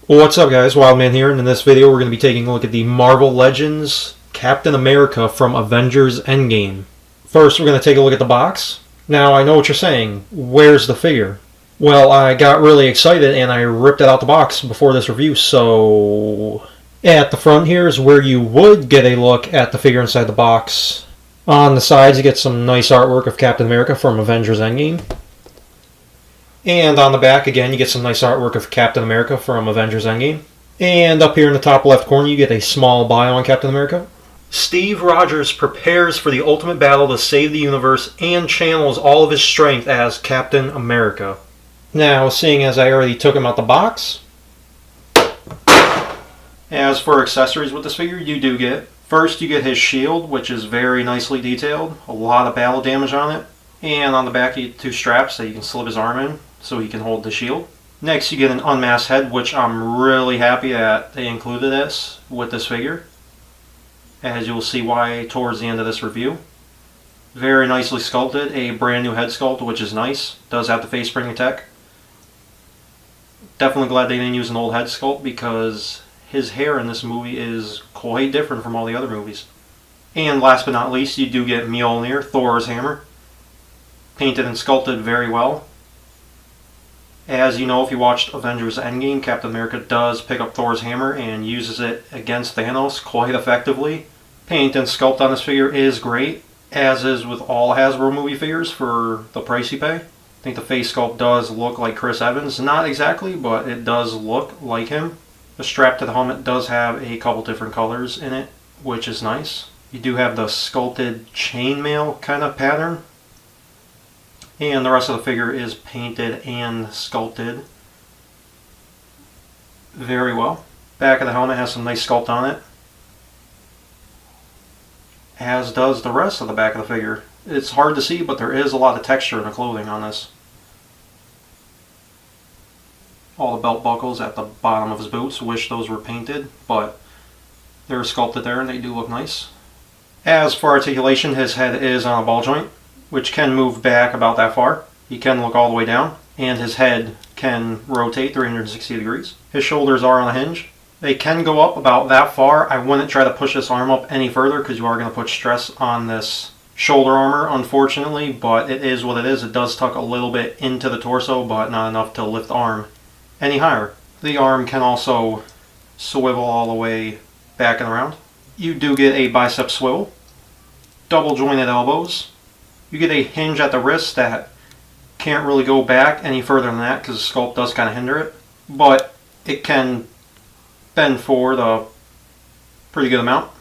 What's up guys, Wildman here, and in this video we're going to be taking a look at the Marvel Legends Captain America from Avengers Endgame. First we're going to take a look at the box. Now I know what you're saying, where's the figure? Well, I got really excited and I ripped it out the box before this review, so at the front here is where you would get a look at the figure inside the box. On the sides you get some nice artwork of Captain America from Avengers Endgame. And on the back, again, you get some nice artwork of Captain America from Avengers Endgame. And up here in the top left corner, you get a small bio on Captain America. Steve Rogers prepares for the ultimate battle to save the universe and channels all of his strength as Captain America. Now, seeing as I already took him out the box, as for accessories with this figure, you do get, first you get his shield, which is very nicely detailed, a lot of battle damage on it. And on the back you get two straps that you can slip his arm in so he can hold the shield. Next you get an unmasked head, which I'm really happy that they included this with this figure, as you'll see why towards the end of this review. Very nicely sculpted, a brand new head sculpt, which is nice. Does have the face spring tech. Definitely glad they didn't use an old head sculpt because his hair in this movie is quite different from all the other movies. And last but not least, you do get Mjolnir, Thor's hammer. Painted and sculpted very well. As you know, if you watched Avengers Endgame, Captain America does pick up Thor's hammer and uses it against Thanos quite effectively. Paint and sculpt on this figure is great, as is with all Hasbro movie figures for the price you pay. I think the face sculpt does look like Chris Evans. Not exactly, but it does look like him. The strap to the helmet does have a couple different colors in it, which is nice. You do have the sculpted chainmail kind of pattern. And the rest of the figure is painted and sculpted very well. Back of the helmet has some nice sculpt on it, as does the rest of the back of the figure. It's hard to see, but there is a lot of texture in the clothing on this. All the belt buckles at the bottom of his boots, wish those were painted, but they're sculpted there and they do look nice. As for articulation, his head is on a ball joint, which can move back about that far. He can look all the way down, and his head can rotate 360 degrees. His shoulders are on a hinge. They can go up about that far. I wouldn't try to push this arm up any further because you are going to put stress on this shoulder armor, unfortunately, but it is what it is. It does tuck a little bit into the torso, but not enough to lift the arm any higher. The arm can also swivel all the way back and around. You do get a bicep swivel, double jointed elbows. You get a hinge at the wrist that can't really go back any further than that because the sculpt does kind of hinder it, but it can bend forward a pretty good amount.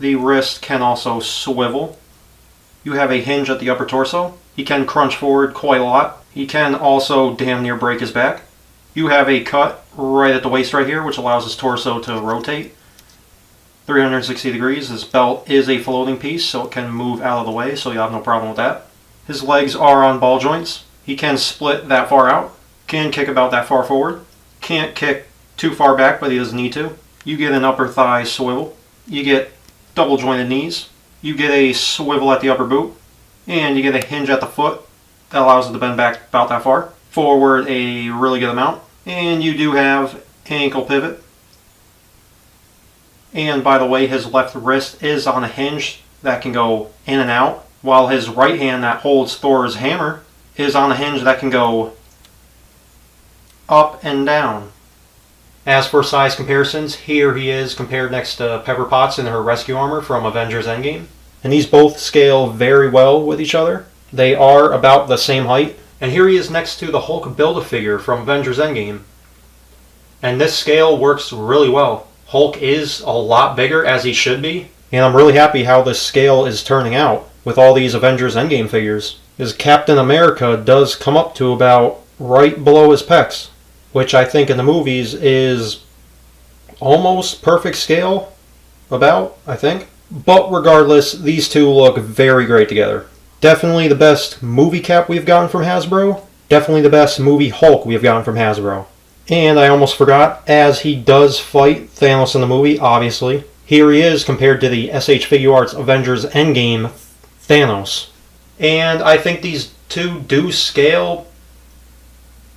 The wrist can also swivel. You have a hinge at the upper torso. He can crunch forward quite a lot. He can also damn near break his back. You have a cut right at the waist right here, which allows his torso to rotate 360 degrees. His belt is a floating piece, so it can move out of the way, so you have no problem with that. His legs are on ball joints. He can split that far out, can kick about that far forward, can't kick too far back, but he doesn't need to. You get an upper thigh swivel. You get double jointed knees. You get a swivel at the upper boot, and you get a hinge at the foot that allows it to bend back about that far. Forward a really good amount, and you do have ankle pivot. And by the way, his left wrist is on a hinge that can go in and out, while his right hand that holds Thor's hammer is on a hinge that can go up and down. As for size comparisons, here he is compared next to Pepper Potts in her rescue armor from Avengers Endgame. And these both scale very well with each other. They are about the same height. And here he is next to the Hulk Build-A-Figure from Avengers Endgame. And this scale works really well. Hulk is a lot bigger, as he should be, and I'm really happy how this scale is turning out with all these Avengers Endgame figures. His Captain America does come up to about right below his pecs, which I think in the movies is almost perfect scale, I think. But regardless, these two look very great together. Definitely the best movie Cap we've gotten from Hasbro. Definitely the best movie Hulk we've gotten from Hasbro. And I almost forgot, as he does fight Thanos in the movie, obviously, here he is compared to the SH Figuarts Avengers Endgame Thanos. And I think these two do scale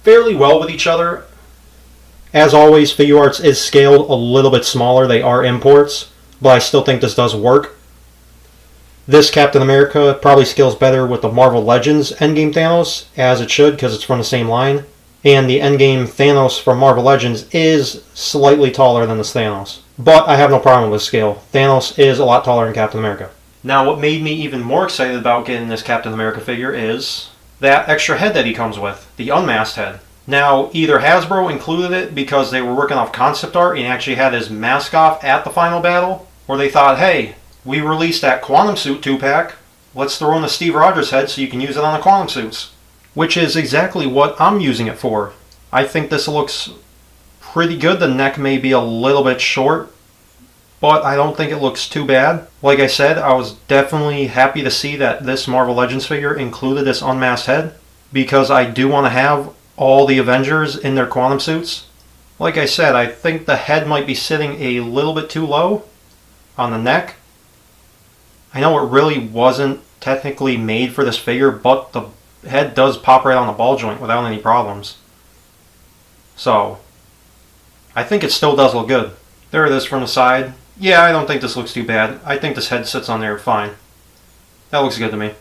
fairly well with each other. As always, Figure Arts is scaled a little bit smaller. They are imports, but I still think this does work. This Captain America probably scales better with the Marvel Legends Endgame Thanos, as it should, because it's from the same line. And the Endgame Thanos from Marvel Legends is slightly taller than this Thanos. But I have no problem with this scale. Thanos is a lot taller than Captain America. Now, what made me even more excited about getting this Captain America figure is that extra head that he comes with, the unmasked head. Now, either Hasbro included it because they were working off concept art and actually had his mask off at the final battle, or they thought, hey, we released that Quantum Suit 2-pack, let's throw in the Steve Rogers head so you can use it on the Quantum Suits. Which is exactly what I'm using it for. I think this looks pretty good. The neck may be a little bit short, but I don't think it looks too bad. Like I said, I was definitely happy to see that this Marvel Legends figure included this unmasked head, because I do want to have all the Avengers in their Quantum Suits. Like I said, I think the head might be sitting a little bit too low on the neck. I know it really wasn't technically made for this figure, but the head does pop right on the ball joint without any problems. So, I think it still does look good. There it is from the side. Yeah, I don't think this looks too bad. I think this head sits on there fine. That looks good to me.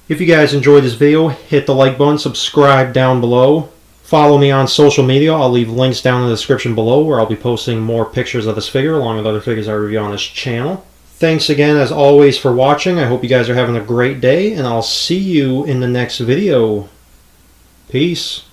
If you guys enjoyed this video, hit the like button, subscribe down below. Follow me on social media. I'll leave links down in the description below where I'll be posting more pictures of this figure along with other figures I review on this channel. Thanks again, as always, for watching. I hope you guys are having a great day, and I'll see you in the next video. Peace.